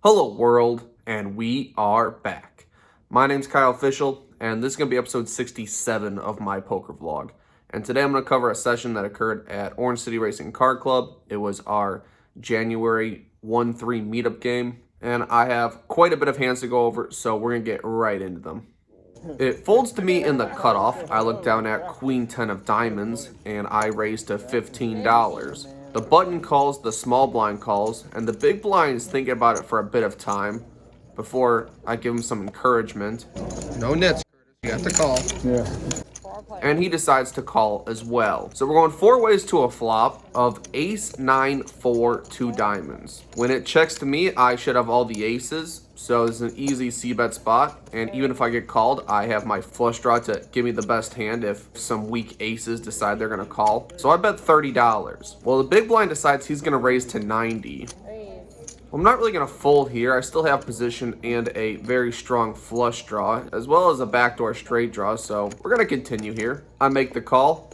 Hello world, and we are back. My name's Kyle Fischl, and this is going to be episode 67 of my poker vlog. And today I'm going to cover a session that occurred at Orange City Racing Card Club. It was our January 1-3 meetup game, and I have quite a bit of hands to go over, so we're going to get right into them. It folds to me in the cutoff. I look down at Queen 10 of diamonds, and I raise to $15. The button calls, the small blind calls, and the big blind is thinking about it for a bit of time before I give him some encouragement. No nits, you got to call. Yeah. And he decides to call as well. So we're going 4 ways to a flop of ace, 9, 4, 2 diamonds. When it checks to me, I should have all the aces. So it's an easy c-bet spot. And even if I get called, I have my flush draw to give me the best hand if some weak aces decide they're going to call. So I bet $30. Well, the big blind decides he's going to raise to 90. I'm not really going to fold here. I still have position and a very strong flush draw, as well as a backdoor straight draw, so we're going to continue here. I make the call.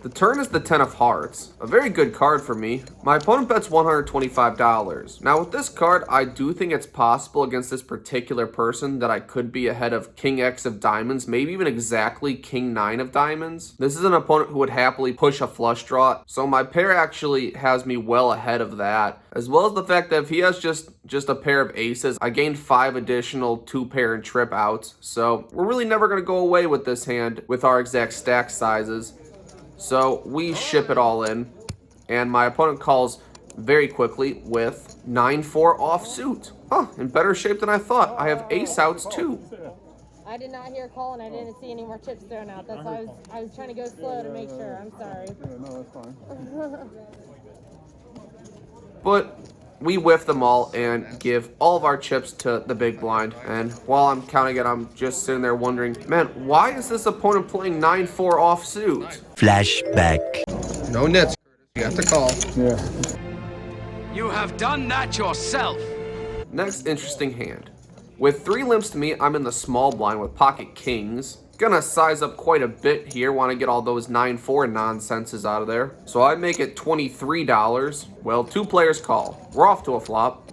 The turn is the 10 of hearts, a very good card for me. My opponent bets $125. Now with this card, I do think it's possible against this particular person that I could be ahead of King X of diamonds, maybe even exactly King 9 of diamonds. This is an opponent who would happily push a flush draw, so my pair actually has me well ahead of that, as well as the fact that if he has just a pair of aces, I gained 5 additional 2-pair and trip outs, so we're really never going to go away with this hand with our exact stack sizes. So we ship it all in, and my opponent calls very quickly with 9-4 offsuit. Oh, in better shape than I thought. I have ace outs too. I did not hear a call, and I didn't see any more chips thrown out. That's why I was trying to go slow to make sure. I'm sorry. Yeah, no, that's fine. But we whiff them all and give all of our chips to the big blind. And while I'm counting it, I'm just sitting there wondering, man, why is this opponent playing 9-4 offsuit? Flashback. No nits. You got to call. Yeah. You have done that yourself. Next interesting hand. With 3 limps to me, I'm in the small blind with pocket kings. Gonna size up quite a bit here. Want to get all those 9-4 nonsenses out of there. So I make it $23. Well, 2 players call. We're off to a flop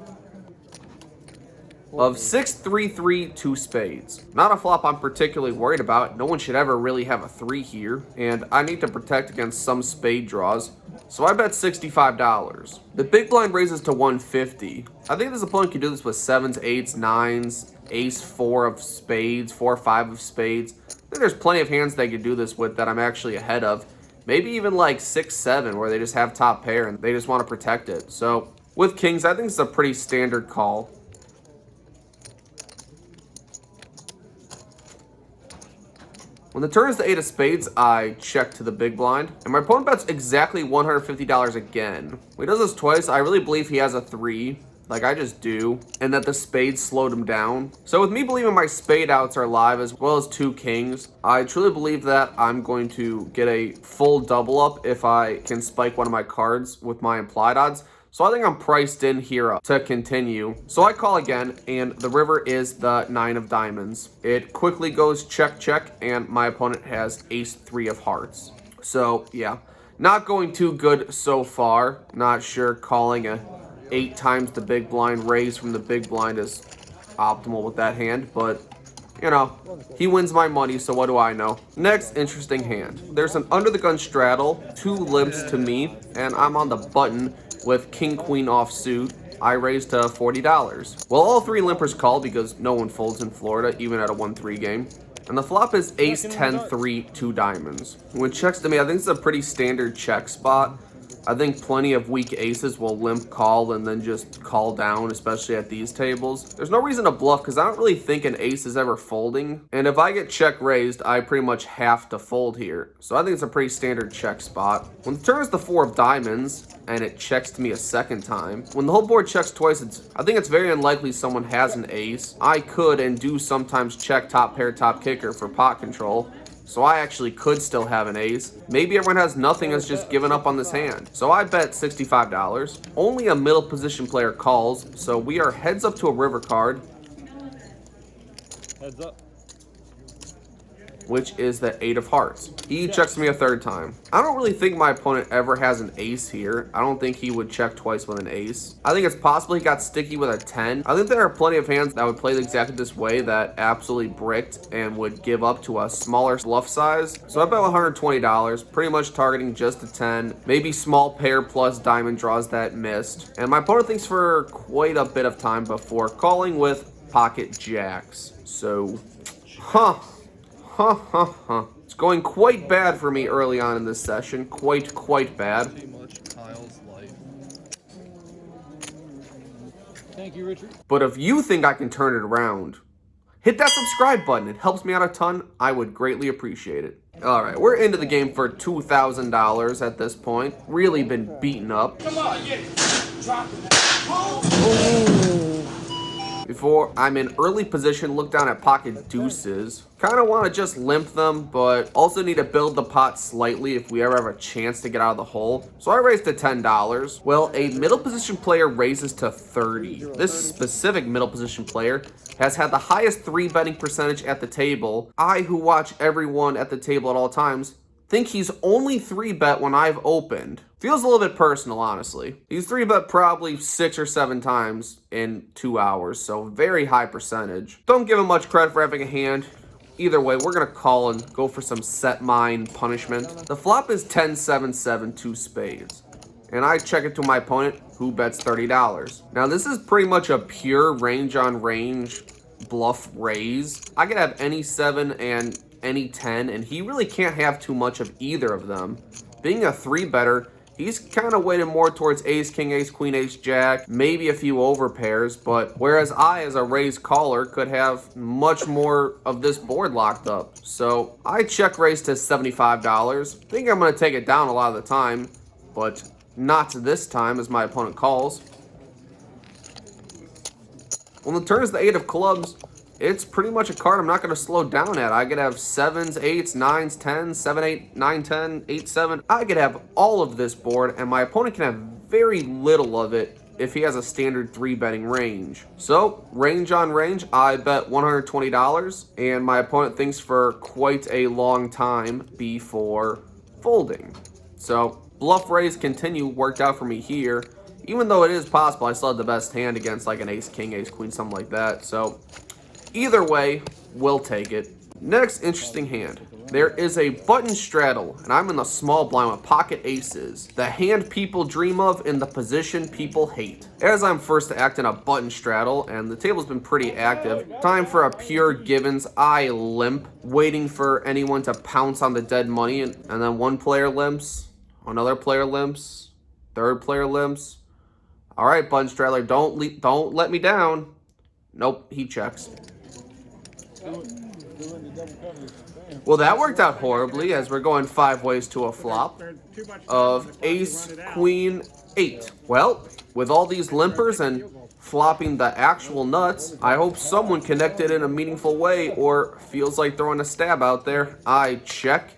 of 6-3-3 2 spades. Not a flop I'm particularly worried about. No one should ever really have a 3 here, and I need to protect against some spade draws. So I bet $65. The big blind raises to 150. I think this opponent can do this with 7s, 8s, 9s, ace 4 of spades, 4-5 of spades. I think there's plenty of hands they could do this with that I'm actually ahead of. Maybe even like 6-7 where they just have top pair and they just want to protect it. So with kings, I think it's a pretty standard call. When the turn is the 8 of spades, I check to the big blind, and my opponent bets exactly $150 again. When he does this twice, I really believe he has a 3, like I just do, and that the spades slowed him down. So with me believing my spade outs are live as well as 2 kings, I truly believe that I'm going to get a full double up if I can spike one of my cards with my implied odds. So I think I'm priced in here to continue. So I call again, and the river is the 9 of diamonds. It quickly goes check, check, and my opponent has ace 3 of hearts. So yeah, not going too good so far. Not sure calling a 8 times the big blind raise from the big blind is optimal with that hand, but you know, he wins my money, so what do I know? Next interesting hand. There's an under the gun straddle, 2 limps to me, and I'm on the button with king queen offsuit. I raise to $40. Well, all 3 limpers call because no one folds in Florida, even at a 1-3 game. And the flop is ace 10-3 2 diamonds. When it checks to me, I think it's a pretty standard check spot. I think plenty of weak aces will limp call and then just call down, especially at these tables. There's no reason to bluff because I don't really think an ace is ever folding. And if I get check raised, I pretty much have to fold here. So I think it's a pretty standard check spot. When the turn is the 4 of diamonds, and it checks to me a second time. When the whole board checks twice, I think it's very unlikely someone has an ace. I could and do sometimes check top pair, top kicker for pot control. So I actually could still have an ace. Maybe everyone has nothing, has just given up on this hand. So I bet $65. Only a middle position player calls, so we are heads up to a river card. Heads up. which is the 8 of hearts. He checks me a third time. I don't really think my opponent ever has an ace here. I don't think he would check twice with an ace. I think it's possible he got sticky with a 10. I think there are plenty of hands that would play exactly this way that absolutely bricked and would give up to a smaller bluff size. So I bet $120, pretty much targeting just a 10, maybe small pair plus diamond draws that missed. And my opponent thinks for quite a bit of time before calling with pocket jacks. So, it's going quite bad for me early on in this session. Quite bad. Pretty much Kyle's life. Thank you, Richard. But if you think I can turn it around, hit that subscribe button. It helps me out a ton. I would greatly appreciate it. All right, we're into the game for $2,000 at this point. Really been beaten up. Come on, yeah. Drop it. Before I'm in early position, look down at pocket deuces. Kind of want to just limp them, but also need to build the pot slightly if we ever have a chance to get out of the hole. So I raised to $10. Well, a middle position player raises to 30. This specific middle position player has had the highest 3-betting percentage at the table. I, who watch everyone at the table at all times, think he's only 3-bet when I've opened. Feels a little bit personal, honestly. He's 3-bet probably 6 or 7 times in 2 hours, so very high percentage. Don't give him much credit for having a hand. Either way, we're gonna call and go for some set mine punishment. The flop is 10-7-7, 2 spades. And I check it to my opponent, who bets $30. Now this is pretty much a pure range on range bluff raise. I could have any 7 and any 10, and he really can't have too much of either of them. Being a 3-better, he's kind of weighted more towards ace, king, ace, queen, ace, jack, maybe a few overpairs, but whereas I, as a raised caller, could have much more of this board locked up. So I check raise to $75. Think I'm going to take it down a lot of the time, but not this time as my opponent calls. When the turn is the 8 of clubs, it's pretty much a card I'm not going to slow down at. I could have 7s, 8s, 9s, 10s, 7, 8, 9, 10, 8, 7. I could have all of this board, and my opponent can have very little of it if he has a standard 3-betting range. So, range on range, I bet $120, and my opponent thinks for quite a long time before folding. So, bluff raise continue worked out for me here. Even though it is possible, I still had the best hand against like an ace, king, ace, queen, something like that. So, either way, we'll take it. Next interesting hand. There is a button straddle, and I'm in the small blind with pocket aces. The hand people dream of in the position people hate. As I'm first to act in a button straddle, and the table's been pretty active, time for a pure givens. I limp, waiting for anyone to pounce on the dead money, and then one player limps, another player limps, third player limps. All right, button straddler, don't let me down. Nope, he checks. Well, that worked out horribly as we're going 5 ways to a flop of ace, queen, 8. Well, with all these limpers and flopping the actual nuts, I hope someone connected in a meaningful way or feels like throwing a stab out there. I check,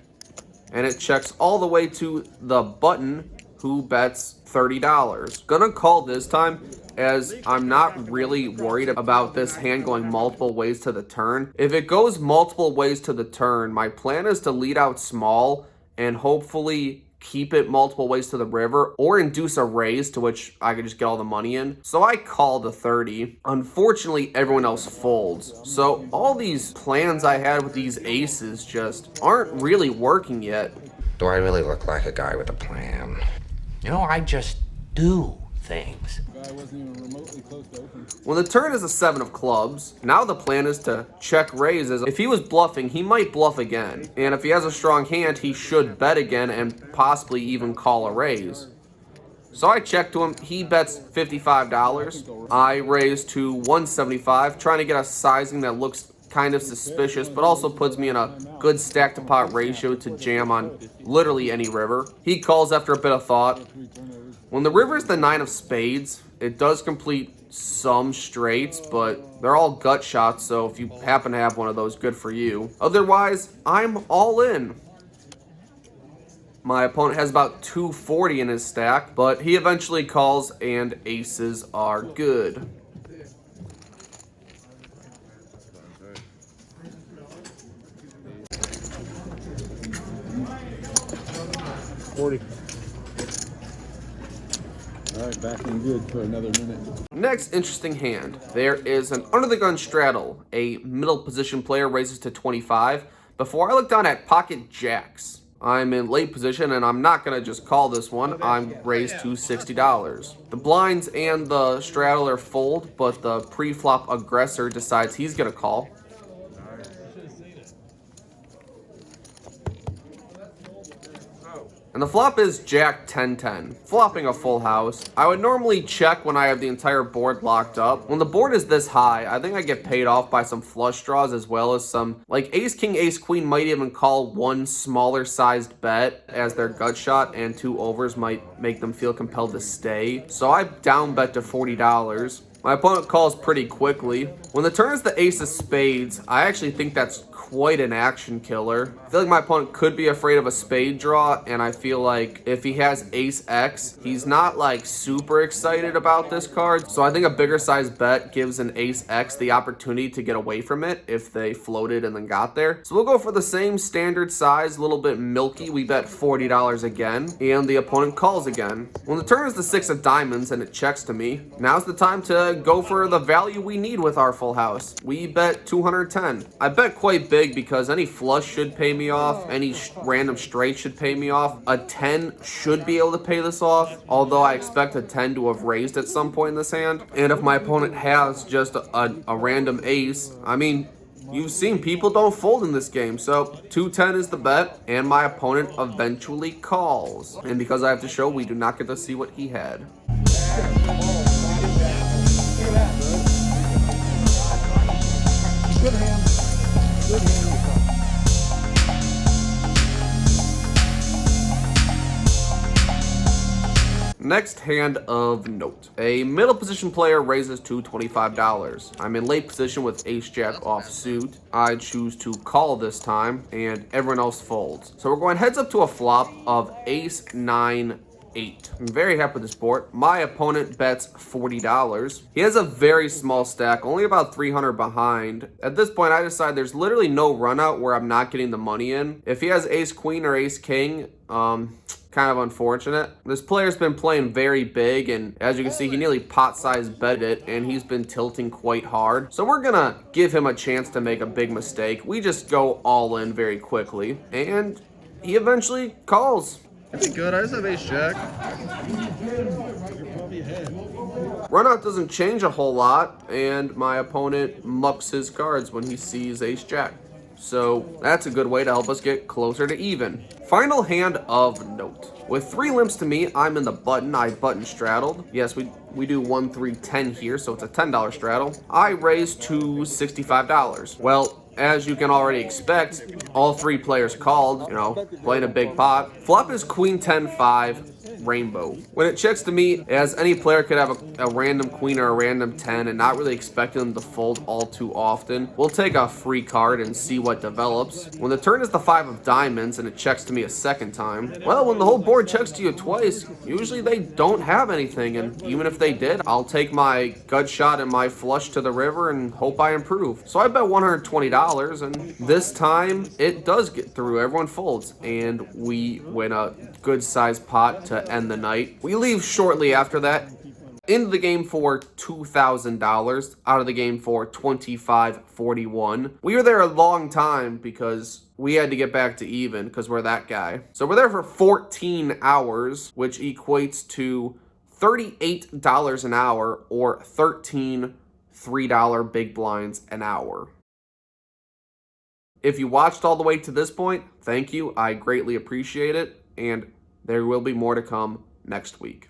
and it checks all the way to the button, who bets $30. Gonna call this time, as I'm not really worried about this hand going multiple ways to the turn. If it goes multiple ways to the turn, my plan is to lead out small and hopefully keep it multiple ways to the river or induce a raise to which I could just get all the money in. So I call the 30. Unfortunately, everyone else folds. So all these plans I had with these aces just aren't really working yet. Do I really look like a guy with a plan? You know, I just do things. Guy wasn't even remotely close to open. When the turn is a 7 of clubs, now the plan is to check raises. If he was bluffing, he might bluff again. And if he has a strong hand, he should bet again and possibly even call a raise. So I check to him. He bets $55. I raise to $175, trying to get a sizing that looks kind of suspicious, but also puts me in a good stack to pot ratio to jam on literally any river. He calls after a bit of thought. When the river is the 9 of spades, it does complete some straights, but they're all gut shots, so if you happen to have one of those, good for you. Otherwise, I'm all in. My opponent has about 240 in his stack, but he eventually calls and aces are good. 40. All right, back in good for another minute. Next interesting hand. There is an under the gun straddle. A middle position player raises to 25. Before I look down at pocket jacks, I'm in late position and I'm not going to just call this one. I'm raised to $60. The blinds and the straddle are fold, but the pre-flop aggressor decides he's going to call. And the flop is Jack 10-10, flopping a full house. I would normally check when I have the entire board locked up. When the board is this high, I think I get paid off by some flush draws as well as some, like ace, king, ace, queen might even call one smaller sized bet as their gut shot, and 2 overs might make them feel compelled to stay. So I down bet to $40. My opponent calls pretty quickly. When the turn is the ace of spades, I actually think that's quite an action killer. I feel like my opponent could be afraid of a spade draw, and I feel like if he has ace X, he's not like super excited about this card. So I think a bigger size bet gives an ace X the opportunity to get away from it if they floated and then got there. So we'll go for the same standard size, a little bit milky. We bet $40 again, and the opponent calls again. When the turn is the 6 of diamonds and it checks to me, now's the time to go for the value we need with our full house. We bet 210. I bet quite big because any flush should pay me off. Any random straight should pay me off. A 10 should be able to pay this off, although I expect a 10 to have raised at some point in this hand. And if my opponent has just a random ace, I mean, you've seen people don't fold in this game. So 210 is the bet, and my opponent eventually calls. And because I have to show, we do not get to see what he had. Good hand. Good hand. Next hand of note. A middle position player raises to $25. I'm in late position with ace jack offsuit. I choose to call this time, and everyone else folds. So we're going heads up to a flop of ace 9 8. I'm very happy with this board. My opponent bets $40. He has a very small stack, only about 300 behind. At this point, I decide there's literally no run out where I'm not getting the money in. If he has ace queen or ace king, kind of unfortunate. This player's been playing very big, and as you can see, he nearly pot-sized bet it, and he's been tilting quite hard. So we're gonna give him a chance to make a big mistake. We just go all in very quickly, and he eventually calls. Pretty good. I just have ace jack. Runout doesn't change a whole lot, and my opponent mucks his cards when he sees ace jack. So that's a good way to help us get closer to even. Final hand of note. With 3 limps to me, I'm in the button. I button straddled. Yes, we do 1, 3, 10 here, so it's a $10 straddle. I raise to $65. Well, as you can already expect, all 3 players called, you know, playing a big pot. Flop is queen 10-5. Rainbow. When it checks to me, as any player could have a random queen or a random 10 and not really expecting them to fold all too often, we'll take a free card and see what develops. When the turn is the 5 of diamonds and it checks to me a second time, well, when the whole board checks to you twice, usually they don't have anything, and even if they did, I'll take my gut shot and my flush to the river and hope I improve. So I bet $120, and this time it does get through. Everyone folds, and we win a good sized pot to end the night. We leave shortly after that, into the game for $2,000, out of the game for $25.41. We were there a long time because we had to get back to even because we're that guy. So we're there for 14 hours, which equates to $38 an hour, or 13 $3 big blinds an hour. If you watched all the way to this point, thank you. I greatly appreciate it, and there will be more to come next week.